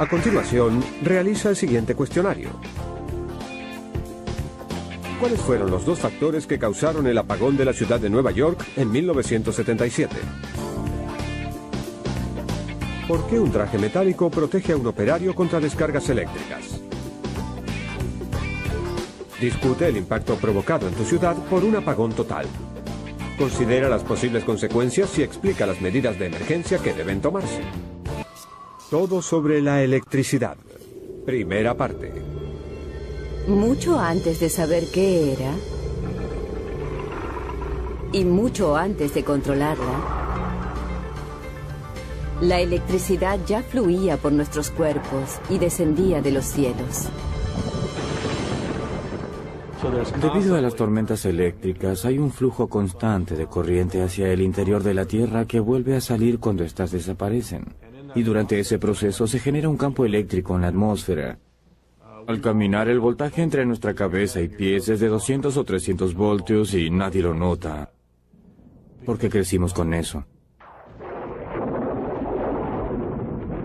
A continuación, realiza el siguiente cuestionario. ¿Cuáles fueron los dos factores que causaron el apagón de la ciudad de Nueva York en 1977? ¿Por qué un traje metálico protege a un operario contra descargas eléctricas? Discute el impacto provocado en tu ciudad por un apagón total. Considera las posibles consecuencias y explica las medidas de emergencia que deben tomarse. Todo sobre la electricidad. Primera parte. Mucho antes de saber qué era, y mucho antes de controlarla, la electricidad ya fluía por nuestros cuerpos y descendía de los cielos. Debido a las tormentas eléctricas, hay un flujo constante de corriente hacia el interior de la Tierra que vuelve a salir cuando éstas desaparecen. Y durante ese proceso se genera un campo eléctrico en la atmósfera. Al caminar, el voltaje entre nuestra cabeza y pies es de 200 o 300 voltios y nadie lo nota, porque crecimos con eso.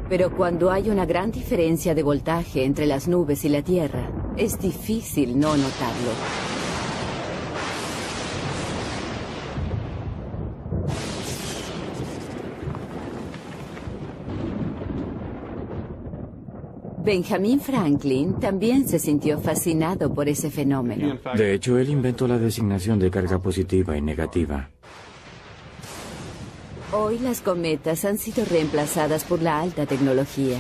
Pero cuando hay una gran diferencia de voltaje entre las nubes y la Tierra, es difícil no notarlo. Benjamin Franklin también se sintió fascinado por ese fenómeno. De hecho, él inventó la designación de carga positiva y negativa. Hoy las cometas han sido reemplazadas por la alta tecnología.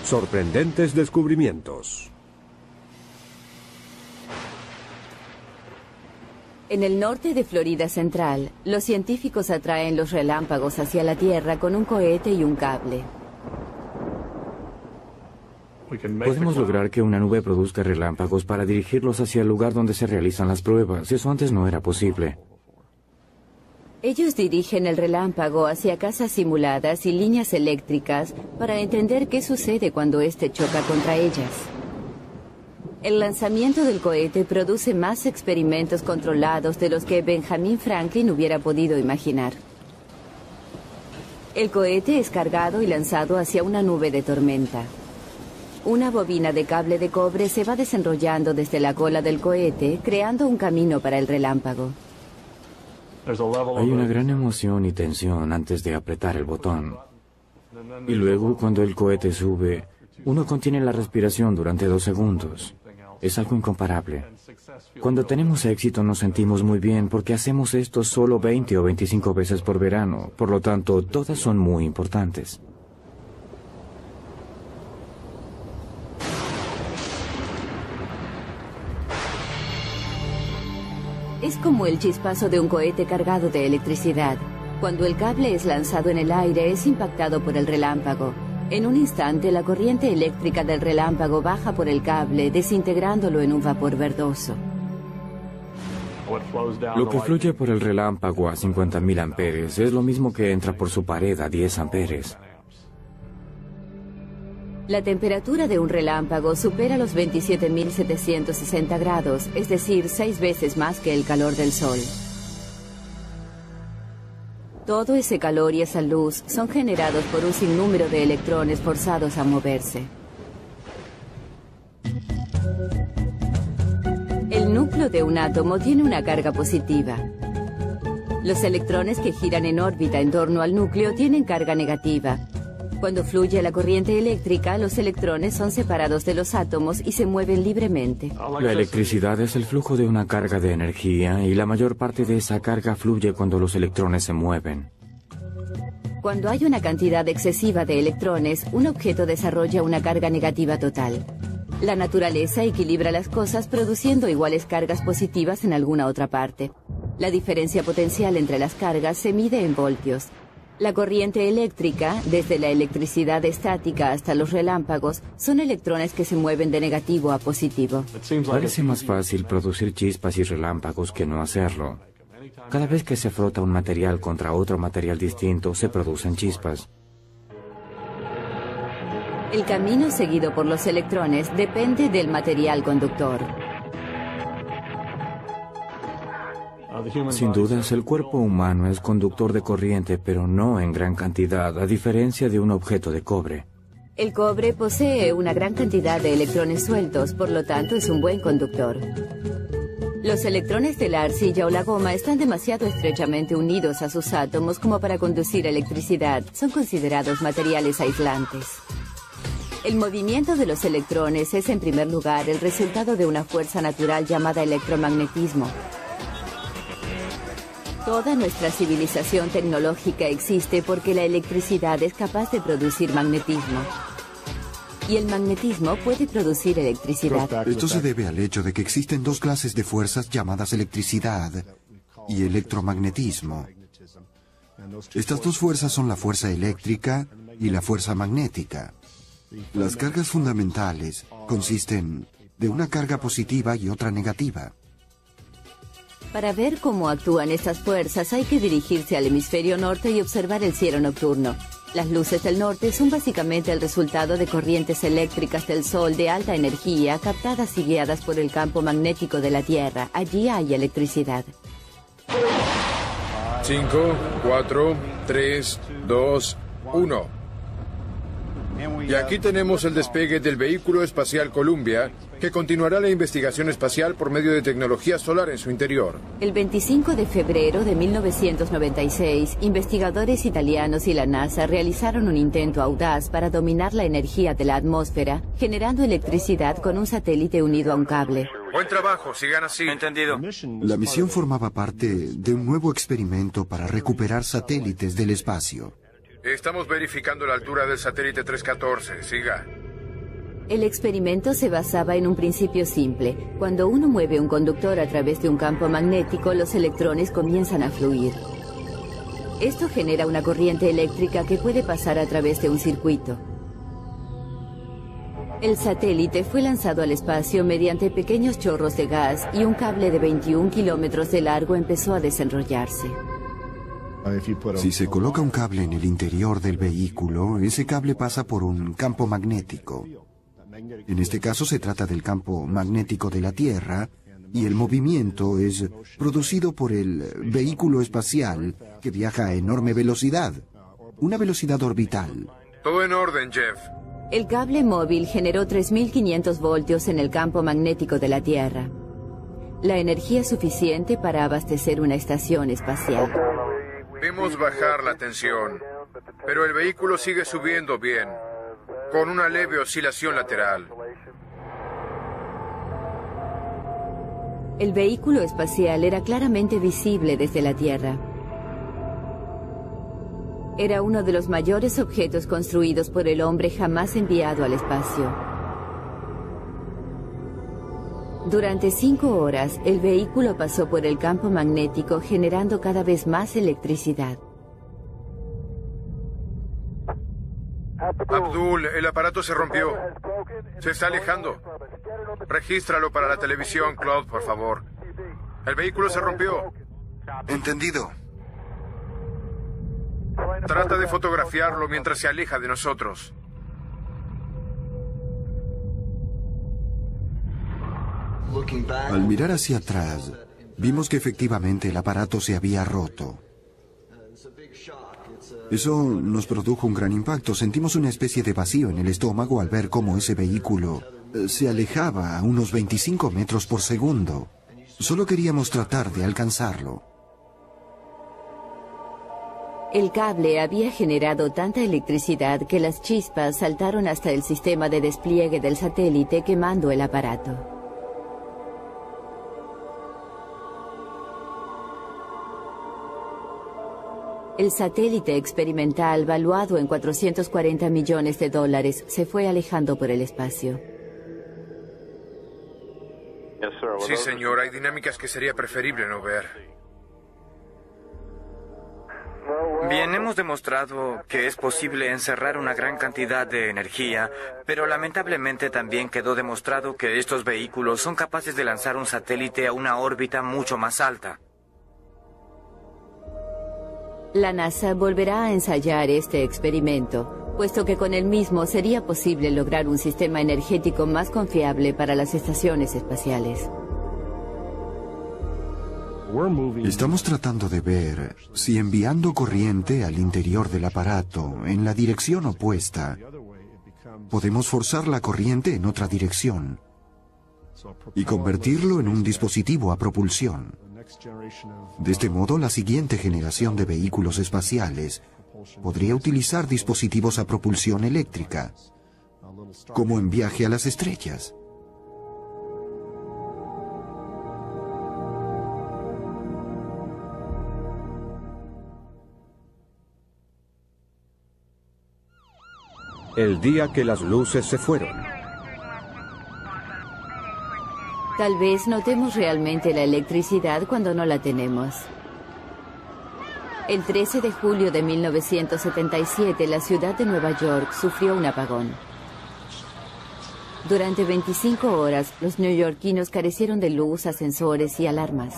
Sorprendentes descubrimientos. En el norte de Florida Central, los científicos atraen los relámpagos hacia la Tierra con un cohete y un cable. Podemos lograr que una nube produzca relámpagos para dirigirlos hacia el lugar donde se realizan las pruebas. Eso antes no era posible. Ellos dirigen el relámpago hacia casas simuladas y líneas eléctricas para entender qué sucede cuando éste choca contra ellas. El lanzamiento del cohete produce más experimentos controlados de los que Benjamin Franklin hubiera podido imaginar. El cohete es cargado y lanzado hacia una nube de tormenta. Una bobina de cable de cobre se va desenrollando desde la cola del cohete, creando un camino para el relámpago. Hay una gran emoción y tensión antes de apretar el botón. Y luego, cuando el cohete sube, uno contiene la respiración durante 2 segundos. Es algo incomparable. Cuando tenemos éxito nos sentimos muy bien porque hacemos esto solo 20 o 25 veces por verano. Por lo tanto, todas son muy importantes. Es como el chispazo de un cohete cargado de electricidad. Cuando el cable es lanzado en el aire, es impactado por el relámpago. En un instante, la corriente eléctrica del relámpago baja por el cable, desintegrándolo en un vapor verdoso. Lo que fluye por el relámpago a 50.000 amperes es lo mismo que entra por su pared a 10 amperes. La temperatura de un relámpago supera los 27.760 grados, es decir, 6 veces más que el calor del Sol. Todo ese calor y esa luz son generados por un sinnúmero de electrones forzados a moverse. El núcleo de un átomo tiene una carga positiva. Los electrones que giran en órbita en torno al núcleo tienen carga negativa. Cuando fluye la corriente eléctrica, los electrones son separados de los átomos y se mueven libremente. La electricidad es el flujo de una carga de energía y la mayor parte de esa carga fluye cuando los electrones se mueven. Cuando hay una cantidad excesiva de electrones, un objeto desarrolla una carga negativa total. La naturaleza equilibra las cosas produciendo iguales cargas positivas en alguna otra parte. La diferencia potencial entre las cargas se mide en voltios. La corriente eléctrica, desde la electricidad estática hasta los relámpagos, son electrones que se mueven de negativo a positivo. Parece más fácil producir chispas y relámpagos que no hacerlo. Cada vez que se frota un material contra otro material distinto, se producen chispas. El camino seguido por los electrones depende del material conductor. Sin dudas, el cuerpo humano es conductor de corriente, pero no en gran cantidad, a diferencia de un objeto de cobre. El cobre posee una gran cantidad de electrones sueltos, por lo tanto es un buen conductor. Los electrones de la arcilla o la goma están demasiado estrechamente unidos a sus átomos como para conducir electricidad. Son considerados materiales aislantes. El movimiento de los electrones es, en primer lugar, el resultado de una fuerza natural llamada electromagnetismo. Toda nuestra civilización tecnológica existe porque la electricidad es capaz de producir magnetismo. Y el magnetismo puede producir electricidad. Esto se debe al hecho de que existen dos clases de fuerzas llamadas electricidad y electromagnetismo. Estas dos fuerzas son la fuerza eléctrica y la fuerza magnética. Las cargas fundamentales consisten de una carga positiva y otra negativa. Para ver cómo actúan estas fuerzas hay que dirigirse al hemisferio norte y observar el cielo nocturno. Las luces del norte son básicamente el resultado de corrientes eléctricas del Sol de alta energía captadas y guiadas por el campo magnético de la Tierra. Allí hay electricidad. 5, 4, 3, 2, 1. Y aquí tenemos el despegue del vehículo espacial Columbia, que continuará la investigación espacial por medio de tecnología solar en su interior. El 25 de febrero de 1996, investigadores italianos y la NASA realizaron un intento audaz para dominar la energía de la atmósfera, generando electricidad con un satélite unido a un cable. Buen trabajo, sigan así. Entendido. La misión formaba parte de un nuevo experimento para recuperar satélites del espacio. Estamos verificando la altura del satélite 314. Siga. El experimento se basaba en un principio simple. Cuando uno mueve un conductor a través de un campo magnético, los electrones comienzan a fluir. Esto genera una corriente eléctrica que puede pasar a través de un circuito. El satélite fue lanzado al espacio mediante pequeños chorros de gas y un cable de 21 kilómetros de largo empezó a desenrollarse. Si se coloca un cable en el interior del vehículo, ese cable pasa por un campo magnético. En este caso se trata del campo magnético de la Tierra y el movimiento es producido por el vehículo espacial que viaja a enorme velocidad, una velocidad orbital. Todo en orden, Jeff. El cable móvil generó 3.500 voltios en el campo magnético de la Tierra. La energía suficiente para abastecer una estación espacial. Vimos bajar la tensión, pero el vehículo sigue subiendo bien, con una leve oscilación lateral. El vehículo espacial era claramente visible desde la Tierra. Era uno de los mayores objetos construidos por el hombre jamás enviado al espacio. Durante 5 horas, el vehículo pasó por el campo magnético generando cada vez más electricidad. Abdul, el aparato se rompió. Se está alejando. Regístralo para la televisión, Claude, por favor. El vehículo se rompió. Entendido. Trata de fotografiarlo mientras se aleja de nosotros. Al mirar hacia atrás, vimos que efectivamente el aparato se había roto. Eso nos produjo un gran impacto. Sentimos una especie de vacío en el estómago al ver cómo ese vehículo se alejaba a unos 25 metros por segundo. Solo queríamos tratar de alcanzarlo. El cable había generado tanta electricidad que las chispas saltaron hasta el sistema de despliegue del satélite quemando el aparato. El satélite experimental, valuado en $440 millones, se fue alejando por el espacio. Sí, señor, hay dinámicas que sería preferible no ver. Bien, hemos demostrado que es posible encerrar una gran cantidad de energía, pero lamentablemente también quedó demostrado que estos vehículos son capaces de lanzar un satélite a una órbita mucho más alta. La NASA volverá a ensayar este experimento, puesto que con el mismo sería posible lograr un sistema energético más confiable para las estaciones espaciales. Estamos tratando de ver si enviando corriente al interior del aparato en la dirección opuesta podemos forzar la corriente en otra dirección y convertirlo en un dispositivo a propulsión. De este modo, la siguiente generación de vehículos espaciales podría utilizar dispositivos a propulsión eléctrica, como en Viaje a las Estrellas. El día que las luces se fueron. Tal vez notemos realmente la electricidad cuando no la tenemos. El 13 de julio de 1977, la ciudad de Nueva York sufrió un apagón. Durante 25 horas, los neoyorquinos carecieron de luz, ascensores y alarmas.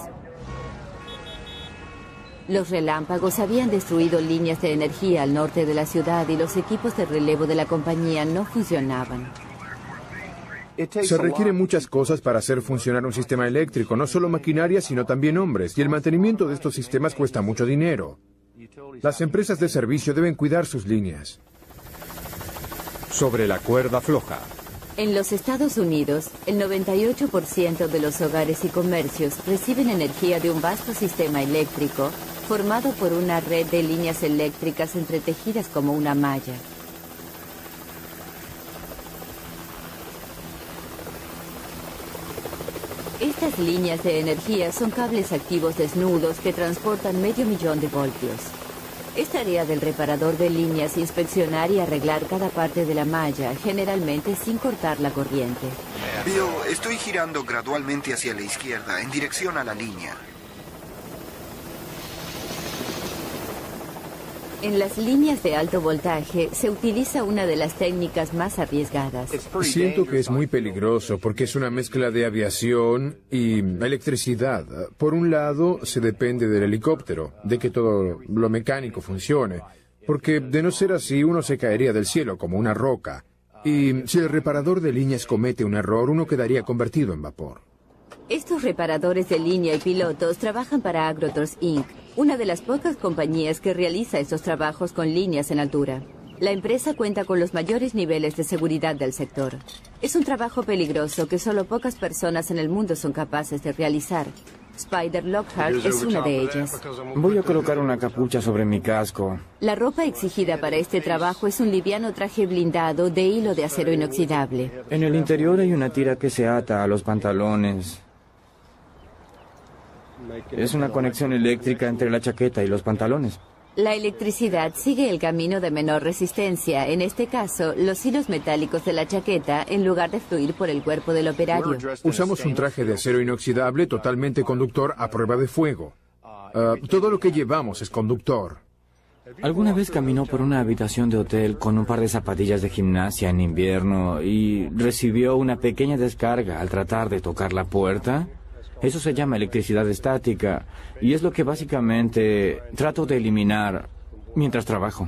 Los relámpagos habían destruido líneas de energía al norte de la ciudad y los equipos de relevo de la compañía no funcionaban. Se requieren muchas cosas para hacer funcionar un sistema eléctrico, no solo maquinaria, sino también hombres, y el mantenimiento de estos sistemas cuesta mucho dinero. Las empresas de servicio deben cuidar sus líneas. Sobre la cuerda floja. En los Estados Unidos, el 98% de los hogares y comercios reciben energía de un vasto sistema eléctrico formado por una red de líneas eléctricas entretejidas como una malla. Estas líneas de energía son cables activos desnudos que transportan 500.000 de voltios. Es tarea del reparador de líneas inspeccionar y arreglar cada parte de la malla, generalmente sin cortar la corriente. Bill, estoy girando gradualmente hacia la izquierda, en dirección a la línea. En las líneas de alto voltaje se utiliza una de las técnicas más arriesgadas. Siento que es muy peligroso porque es una mezcla de aviación y electricidad. Por un lado, se depende del helicóptero, de que todo lo mecánico funcione, porque de no ser así uno se caería del cielo como una roca. Y si el reparador de líneas comete un error, uno quedaría convertido en vapor. Estos reparadores de línea y pilotos trabajan para Agrotors Inc., una de las pocas compañías que realiza estos trabajos con líneas en altura. La empresa cuenta con los mayores niveles de seguridad del sector. Es un trabajo peligroso que solo pocas personas en el mundo son capaces de realizar. Spider Lockhart es una de ellas. Voy a colocar una capucha sobre mi casco. La ropa exigida para este trabajo es un liviano traje blindado de hilo de acero inoxidable. En el interior hay una tira que se ata a los pantalones. Es una conexión eléctrica entre la chaqueta y los pantalones. La electricidad sigue el camino de menor resistencia, en este caso, los hilos metálicos de la chaqueta, en lugar de fluir por el cuerpo del operario. Usamos un traje de acero inoxidable totalmente conductor a prueba de fuego. Todo lo que llevamos es conductor. ¿Alguna vez caminó por una habitación de hotel con un par de zapatillas de gimnasia en invierno y recibió una pequeña descarga al tratar de tocar la puerta? Eso se llama electricidad estática y es lo que básicamente trato de eliminar mientras trabajo.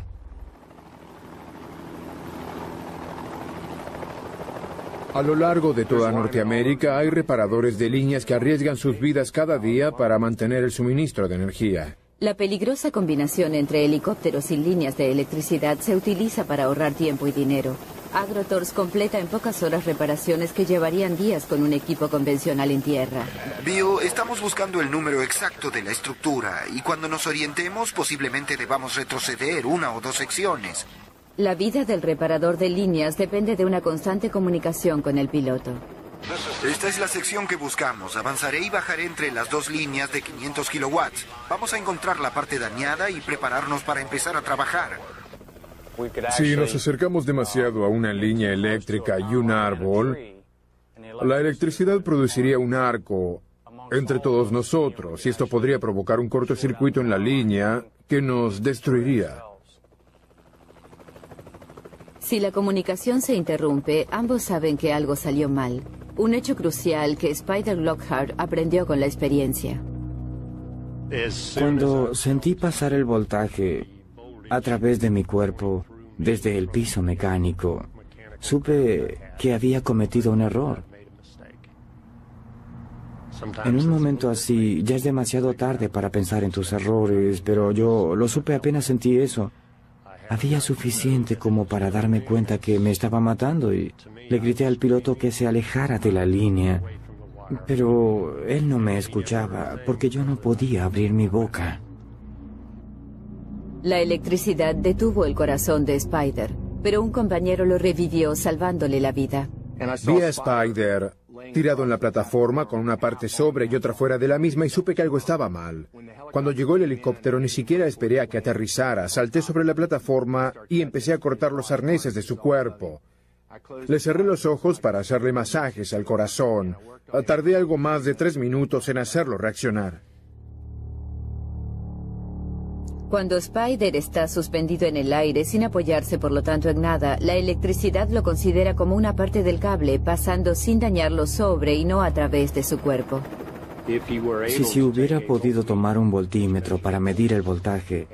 A lo largo de toda Norteamérica hay reparadores de líneas que arriesgan sus vidas cada día para mantener el suministro de energía. La peligrosa combinación entre helicópteros y líneas de electricidad se utiliza para ahorrar tiempo y dinero. Agrotors completa en pocas horas reparaciones que llevarían días con un equipo convencional en tierra. Bill, estamos buscando el número exacto de la estructura y cuando nos orientemos posiblemente debamos retroceder 1 o 2 secciones. La vida del reparador de líneas depende de una constante comunicación con el piloto. Esta es la sección que buscamos. Avanzaré y bajaré entre las 2 líneas de 500 kilowatts. Vamos a encontrar la parte dañada y prepararnos para empezar a trabajar. Si nos acercamos demasiado a una línea eléctrica y un árbol, la electricidad produciría un arco entre todos nosotros y esto podría provocar un cortocircuito en la línea que nos destruiría. Si la comunicación se interrumpe, ambos saben que algo salió mal. Un hecho crucial que Spider Lockhart aprendió con la experiencia. Cuando sentí pasar el voltaje a través de mi cuerpo, desde el piso mecánico, supe que había cometido un error. En un momento así, ya es demasiado tarde para pensar en tus errores, pero yo lo supe apenas sentí eso. Había suficiente como para darme cuenta que me estaba matando y le grité al piloto que se alejara de la línea. Pero él no me escuchaba porque yo no podía abrir mi boca. La electricidad detuvo el corazón de Spider, pero un compañero lo revivió salvándole la vida. Vi a Spider tirado en la plataforma con una parte sobre y otra fuera de la misma y supe que algo estaba mal. Cuando llegó el helicóptero ni siquiera esperé a que aterrizara. Salté sobre la plataforma y empecé a cortar los arneses de su cuerpo. Le cerré los ojos para hacerle masajes al corazón. Tardé algo más de 3 minutos en hacerlo reaccionar. Cuando Spider está suspendido en el aire sin apoyarse por lo tanto en nada, la electricidad lo considera como una parte del cable, pasando sin dañarlo sobre y no a través de su cuerpo. Si hubiera podido tomar un voltímetro para medir el voltaje,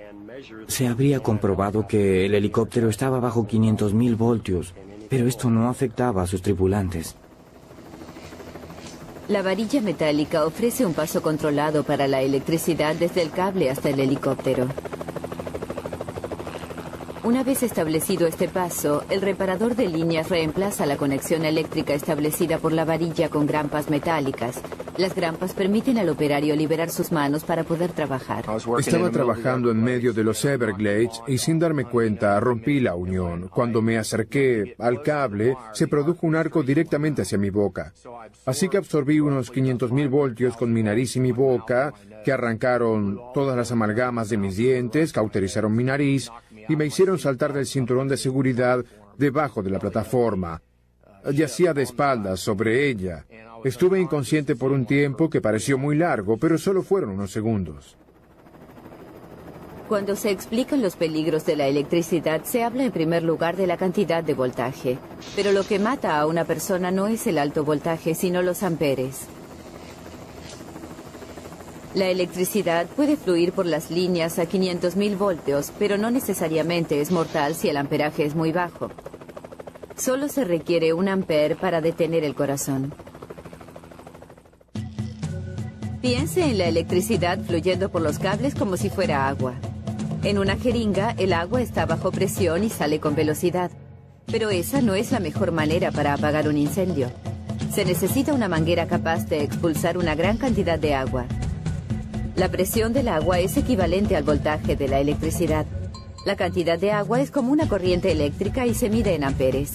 se habría comprobado que el helicóptero estaba bajo 500.000 voltios, pero esto no afectaba a sus tripulantes. La varilla metálica ofrece un paso controlado para la electricidad desde el cable hasta el helicóptero. Una vez establecido este paso, el reparador de líneas reemplaza la conexión eléctrica establecida por la varilla con grampas metálicas. Las grampas permiten al operario liberar sus manos para poder trabajar. Estaba trabajando en medio de los Everglades y sin darme cuenta rompí la unión. Cuando me acerqué al cable, se produjo un arco directamente hacia mi boca. Así que absorbí unos 500.000 voltios con mi nariz y mi boca, que arrancaron todas las amalgamas de mis dientes, cauterizaron mi nariz y me hicieron saltar del cinturón de seguridad debajo de la plataforma. Yacía de espaldas sobre ella. Estuve inconsciente por un tiempo que pareció muy largo, pero solo fueron unos segundos. Cuando se explican los peligros de la electricidad, se habla en primer lugar de la cantidad de voltaje. Pero lo que mata a una persona no es el alto voltaje, sino los amperes. La electricidad puede fluir por las líneas a 500.000 voltios, pero no necesariamente es mortal si el amperaje es muy bajo. Solo se requiere 1 ampere para detener el corazón. Piense en la electricidad fluyendo por los cables como si fuera agua. En una jeringa, el agua está bajo presión y sale con velocidad. Pero esa no es la mejor manera para apagar un incendio. Se necesita una manguera capaz de expulsar una gran cantidad de agua. La presión del agua es equivalente al voltaje de la electricidad. La cantidad de agua es como una corriente eléctrica y se mide en amperes.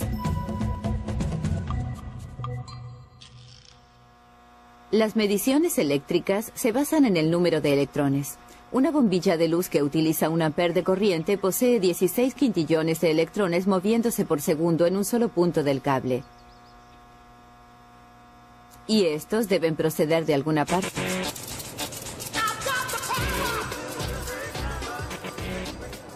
Las mediciones eléctricas se basan en el número de electrones. Una bombilla de luz que utiliza 1 ampere de corriente posee 16 quintillones de electrones moviéndose por segundo en un solo punto del cable. Y estos deben proceder de alguna parte.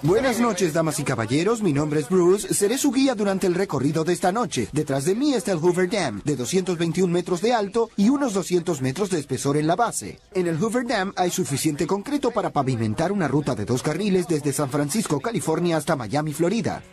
Buenas noches, damas y caballeros. Mi nombre es Bruce. Seré su guía durante el recorrido de esta noche. Detrás de mí está el Hoover Dam, de 221 metros de alto y unos 200 metros de espesor en la base. En el Hoover Dam hay suficiente concreto para pavimentar una ruta de 2 carriles desde San Francisco, California, hasta Miami, Florida.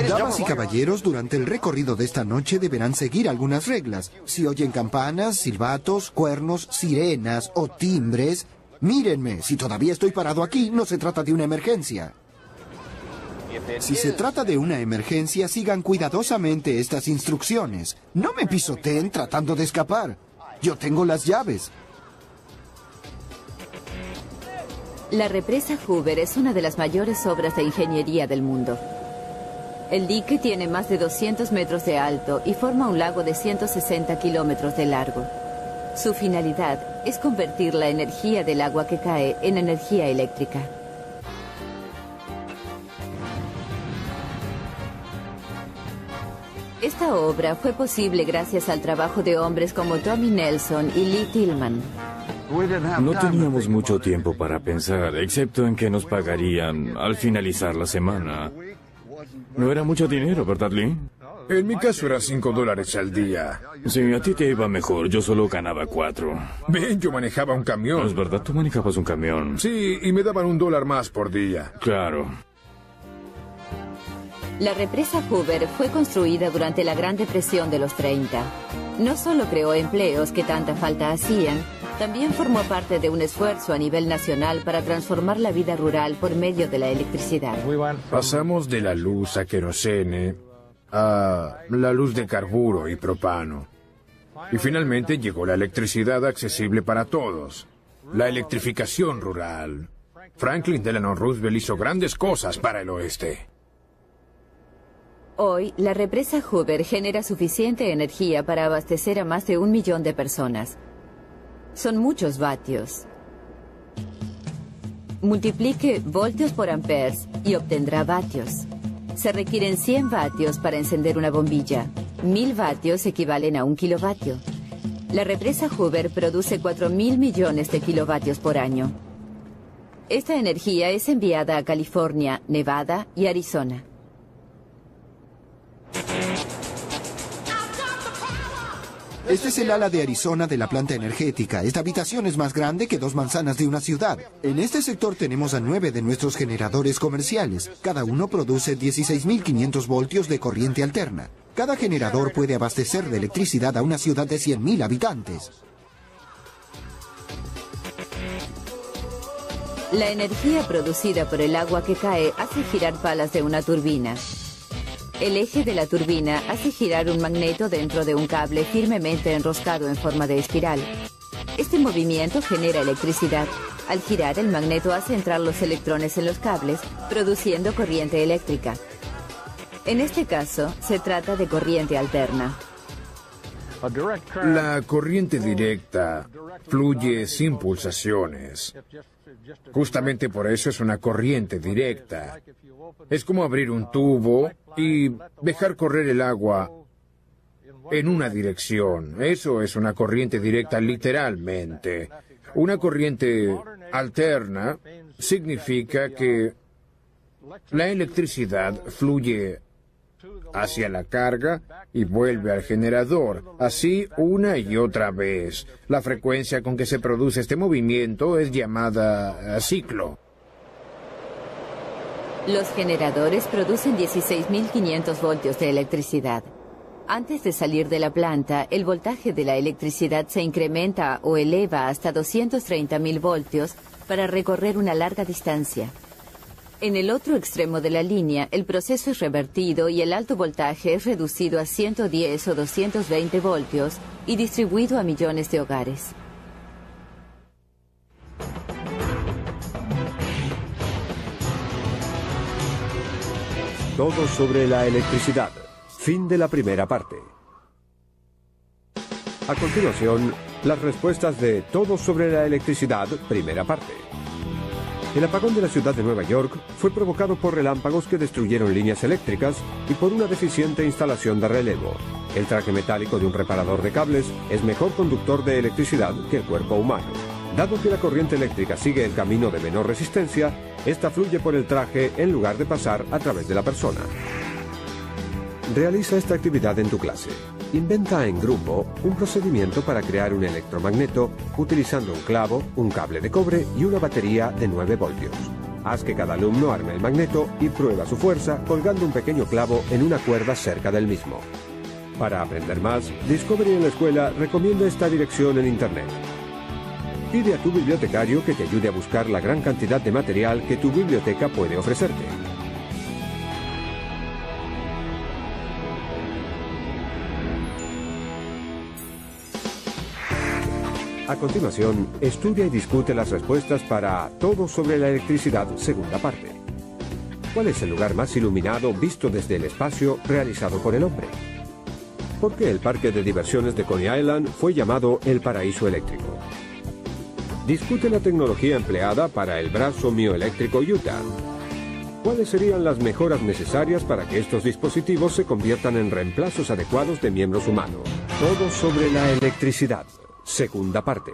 Damas y caballeros, durante el recorrido de esta noche deberán seguir algunas reglas. Si oyen campanas, silbatos, cuernos, sirenas o timbres, mírenme. Si todavía estoy parado aquí, no se trata de una emergencia. Si se trata de una emergencia, sigan cuidadosamente estas instrucciones. No me pisoteen tratando de escapar. Yo tengo las llaves. La represa Hoover es una de las mayores obras de ingeniería del mundo. El dique tiene más de 200 metros de alto y forma un lago de 160 kilómetros de largo. Su finalidad es convertir la energía del agua que cae en energía eléctrica. Esta obra fue posible gracias al trabajo de hombres como Tommy Nelson y Lee Tillman. No teníamos mucho tiempo para pensar, excepto en que nos pagarían al finalizar la semana. No era mucho dinero, ¿verdad, Lee? En mi caso era $5 al día. Sí, a ti te iba mejor. Yo solo ganaba 4. Ven, yo manejaba un camión. ¿No es verdad? Tú manejabas un camión. Sí, y me daban $1 más por día. Claro. La represa Hoover fue construida durante la Gran Depresión de los 30. No solo creó empleos que tanta falta hacían, También formó parte de un esfuerzo a nivel nacional para transformar la vida rural por medio de la electricidad. Pasamos de la luz a querosene a la luz de carburo y propano. Y finalmente llegó la electricidad accesible para todos. La electrificación rural. Franklin Delano Roosevelt hizo grandes cosas para el oeste. Hoy, la represa Hoover genera suficiente energía para abastecer a más de 1 millón de personas. Son muchos vatios. Multiplique voltios por amperes y obtendrá vatios. Se requieren 100 vatios para encender una bombilla. 1000 vatios equivalen a 1 kilovatio. La represa Hoover produce 4.000 millones de kilovatios por año. Esta energía es enviada a California, Nevada y Arizona. Este es el ala de Arizona de la planta energética. Esta habitación es más grande que 2 manzanas de una ciudad. En este sector tenemos a 9 de nuestros generadores comerciales. Cada uno produce 16.500 voltios de corriente alterna. Cada generador puede abastecer de electricidad a una ciudad de 100.000 habitantes. La energía producida por el agua que cae hace girar palas de una turbina. El eje de la turbina hace girar un magneto dentro de un cable firmemente enroscado en forma de espiral. Este movimiento genera electricidad. Al girar, el magneto hace entrar los electrones en los cables, produciendo corriente eléctrica. En este caso, se trata de corriente alterna. La corriente directa fluye sin pulsaciones. Justamente por eso es una corriente directa. Es como abrir un tubo y dejar correr el agua en una dirección. Eso es una corriente directa literalmente. Una corriente alterna significa que la electricidad fluye hacia la carga y vuelve al generador, así una y otra vez. La frecuencia con que se produce este movimiento es llamada ciclo. Los generadores producen 16.500 voltios de electricidad. Antes de salir de la planta, el voltaje de la electricidad se incrementa o eleva hasta 230.000 voltios para recorrer una larga distancia. En el otro extremo de la línea, el proceso es revertido y el alto voltaje es reducido a 110 o 220 voltios y distribuido a millones de hogares. Todo sobre la electricidad. Fin de la primera parte. A continuación, las respuestas de Todo sobre la electricidad, primera parte. El apagón de la ciudad de Nueva York fue provocado por relámpagos que destruyeron líneas eléctricas y por una deficiente instalación de relevo. El traje metálico de un reparador de cables es mejor conductor de electricidad que el cuerpo humano. Dado que la corriente eléctrica sigue el camino de menor resistencia, esta fluye por el traje en lugar de pasar a través de la persona. Realiza esta actividad en tu clase. Inventa en grupo un procedimiento para crear un electromagneto utilizando un clavo, un cable de cobre y una batería de 9 voltios. Haz que cada alumno arme el magneto y prueba su fuerza colgando un pequeño clavo en una cuerda cerca del mismo. Para aprender más, Discovery en la escuela recomienda esta dirección en Internet. Pide a tu bibliotecario que te ayude a buscar la gran cantidad de material que tu biblioteca puede ofrecerte. A continuación, estudia y discute las respuestas para Todo sobre la electricidad, segunda parte. ¿Cuál es el lugar más iluminado visto desde el espacio realizado por el hombre? ¿Por qué el parque de diversiones de Coney Island fue llamado el paraíso eléctrico? Discute la tecnología empleada para el brazo mioeléctrico Utah. ¿Cuáles serían las mejoras necesarias para que estos dispositivos se conviertan en reemplazos adecuados de miembros humanos? Todo sobre la electricidad. Segunda parte.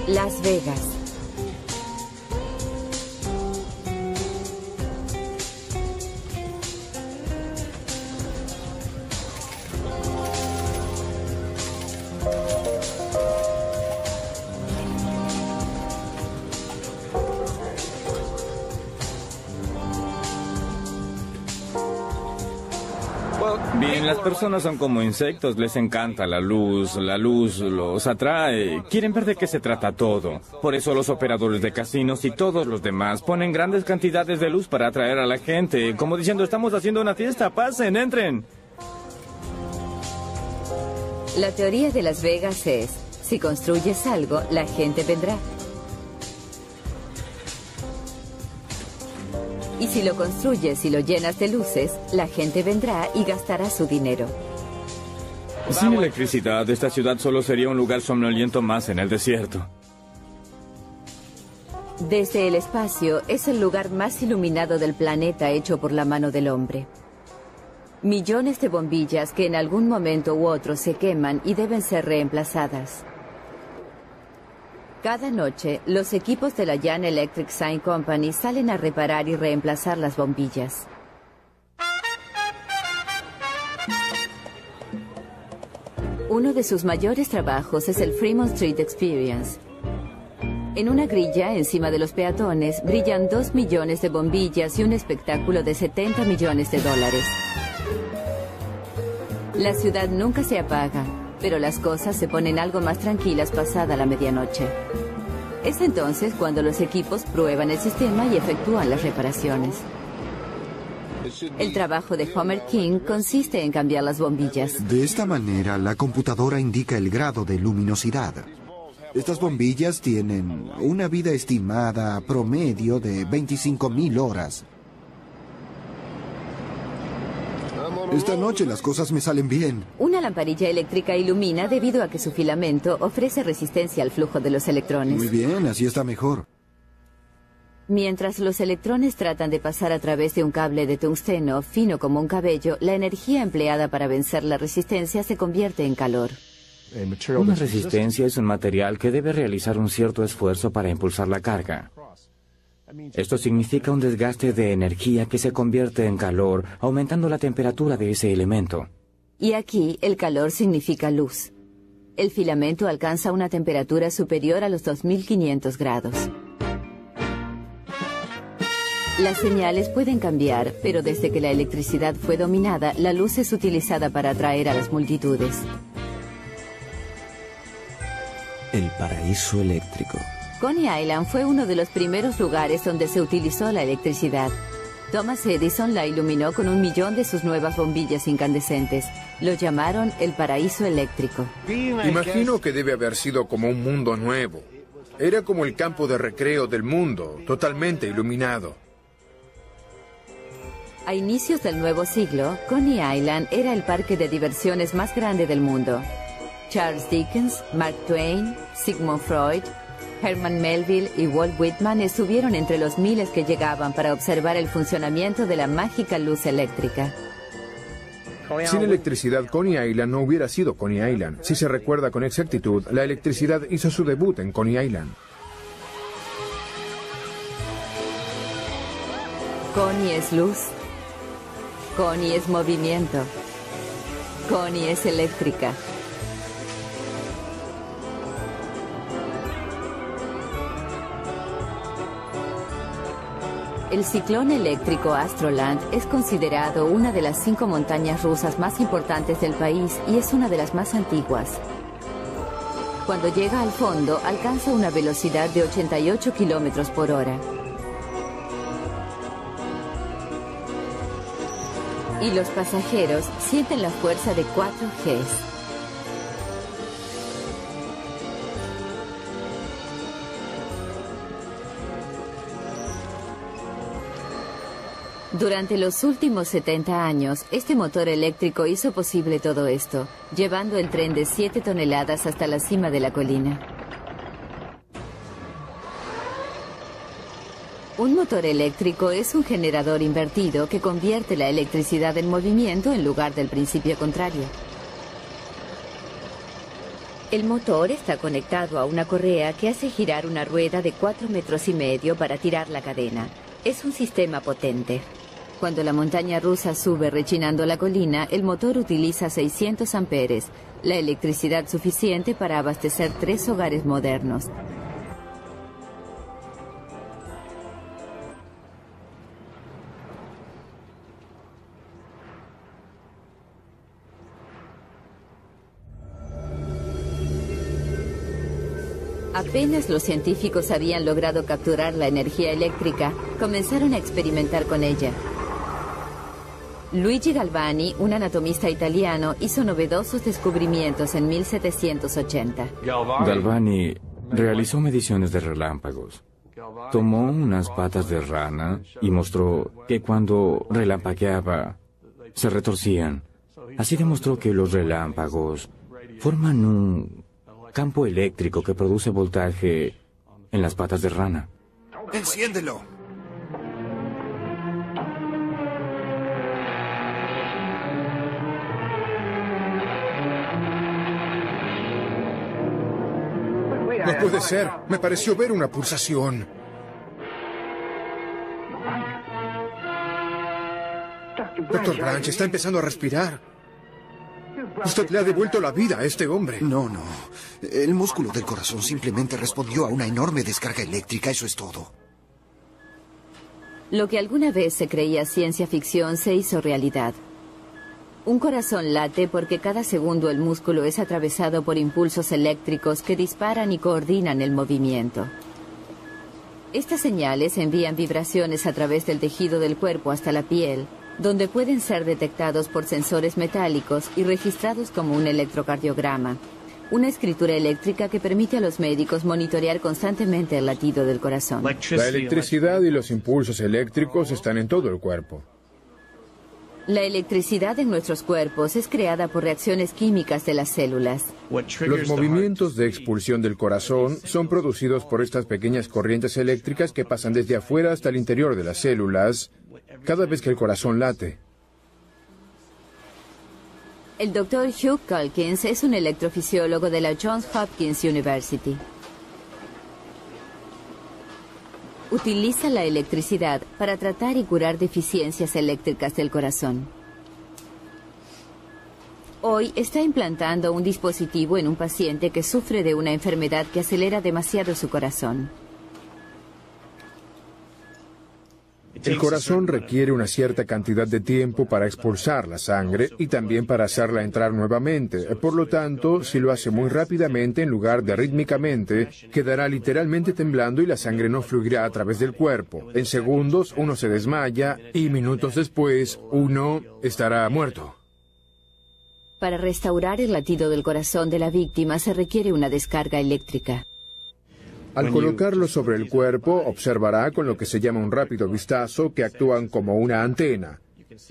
Las Vegas. Bien, las personas son como insectos, les encanta la luz los atrae, quieren ver de qué se trata todo. Por eso los operadores de casinos y todos los demás ponen grandes cantidades de luz para atraer a la gente, como diciendo, estamos haciendo una fiesta, pasen, entren. La teoría de Las Vegas es, si construyes algo, la gente vendrá. Y si lo construyes y lo llenas de luces, la gente vendrá y gastará su dinero. Sin electricidad, esta ciudad solo sería un lugar somnoliento más en el desierto. Desde el espacio, es el lugar más iluminado del planeta hecho por la mano del hombre. Millones de bombillas que en algún momento u otro se queman y deben ser reemplazadas. Cada noche, los equipos de la Young Electric Sign Company salen a reparar y reemplazar las bombillas. Uno de sus mayores trabajos es el Fremont Street Experience. En una grilla, encima de los peatones, brillan 2 millones de bombillas y un espectáculo de $70 millones. La ciudad nunca se apaga, pero las cosas se ponen algo más tranquilas pasada la medianoche. Es entonces cuando los equipos prueban el sistema y efectúan las reparaciones. El trabajo de Homer King consiste en cambiar las bombillas. De esta manera, la computadora indica el grado de luminosidad. Estas bombillas tienen una vida estimada promedio de 25.000 horas. Esta noche las cosas me salen bien. Una lamparilla eléctrica ilumina debido a que su filamento ofrece resistencia al flujo de los electrones. Muy bien, así está mejor. Mientras los electrones tratan de pasar a través de un cable de tungsteno fino como un cabello, la energía empleada para vencer la resistencia se convierte en calor. Una resistencia es un material que debe realizar un cierto esfuerzo para impulsar la carga. Esto significa un desgaste de energía que se convierte en calor, aumentando la temperatura de ese elemento. Y aquí, el calor significa luz. El filamento alcanza una temperatura superior a los 2500 grados. Las señales pueden cambiar, pero desde que la electricidad fue dominada, la luz es utilizada para atraer a las multitudes. El paraíso eléctrico. Coney Island fue uno de los primeros lugares donde se utilizó la electricidad. Thomas Edison la iluminó con 1 millón de sus nuevas bombillas incandescentes. Lo llamaron el paraíso eléctrico. Imagino que debe haber sido como un mundo nuevo. Era como el campo de recreo del mundo, totalmente iluminado. A inicios del nuevo siglo, Coney Island era el parque de diversiones más grande del mundo. Charles Dickens, Mark Twain, Sigmund Freud, Herman Melville y Walt Whitman estuvieron entre los miles que llegaban para observar el funcionamiento de la mágica luz eléctrica. Sin electricidad, Coney Island no hubiera sido Coney Island. Si se recuerda con exactitud, la electricidad hizo su debut en Coney Island. Coney es luz. Coney es movimiento. Coney es eléctrica. El ciclón eléctrico Astroland es considerado una de las 5 montañas rusas más importantes del país y es una de las más antiguas. Cuando llega al fondo, alcanza una velocidad de 88 kilómetros por hora. Y los pasajeros sienten la fuerza de 4 Gs. Durante los últimos 70 años, este motor eléctrico hizo posible todo esto, llevando el tren de 7 toneladas hasta la cima de la colina. Un motor eléctrico es un generador invertido que convierte la electricidad en movimiento en lugar del principio contrario. El motor está conectado a una correa que hace girar una rueda de 4,5 metros para tirar la cadena. Es un sistema potente. Cuando la montaña rusa sube rechinando la colina, el motor utiliza 600 amperes, la electricidad suficiente para abastecer 3 hogares modernos. Apenas los científicos habían logrado capturar la energía eléctrica, comenzaron a experimentar con ella. Luigi Galvani, un anatomista italiano, hizo novedosos descubrimientos en 1780. Galvani realizó mediciones de relámpagos. Tomó unas patas de rana y mostró que cuando relampagueaba se retorcían. Así demostró que los relámpagos forman un campo eléctrico que produce voltaje en las patas de rana. ¡Enciéndelo! No puede ser. Me pareció ver una pulsación. Doctor Branch está empezando a respirar. Usted le ha devuelto la vida a este hombre. No. El músculo del corazón simplemente respondió a una enorme descarga eléctrica, eso es todo. Lo que alguna vez se creía ciencia ficción se hizo realidad. Un corazón late porque cada segundo el músculo es atravesado por impulsos eléctricos que disparan y coordinan el movimiento. Estas señales envían vibraciones a través del tejido del cuerpo hasta la piel, donde pueden ser detectados por sensores metálicos y registrados como un electrocardiograma, una escritura eléctrica que permite a los médicos monitorear constantemente el latido del corazón. La electricidad y los impulsos eléctricos están en todo el cuerpo. La electricidad en nuestros cuerpos es creada por reacciones químicas de las células. Los movimientos de expulsión del corazón son producidos por estas pequeñas corrientes eléctricas que pasan desde afuera hasta el interior de las células cada vez que el corazón late. El Dr. Hugh Calkins es un electrofisiólogo de la Johns Hopkins University. Utiliza la electricidad para tratar y curar deficiencias eléctricas del corazón. Hoy está implantando un dispositivo en un paciente que sufre de una enfermedad que acelera demasiado su corazón. El corazón requiere una cierta cantidad de tiempo para expulsar la sangre y también para hacerla entrar nuevamente. Por lo tanto, si lo hace muy rápidamente en lugar de rítmicamente, quedará literalmente temblando y la sangre no fluirá a través del cuerpo. En segundos uno se desmaya y minutos después uno estará muerto. Para restaurar el latido del corazón de la víctima se requiere una descarga eléctrica. Al colocarlo sobre el cuerpo, observará con lo que se llama un rápido vistazo que actúan como una antena.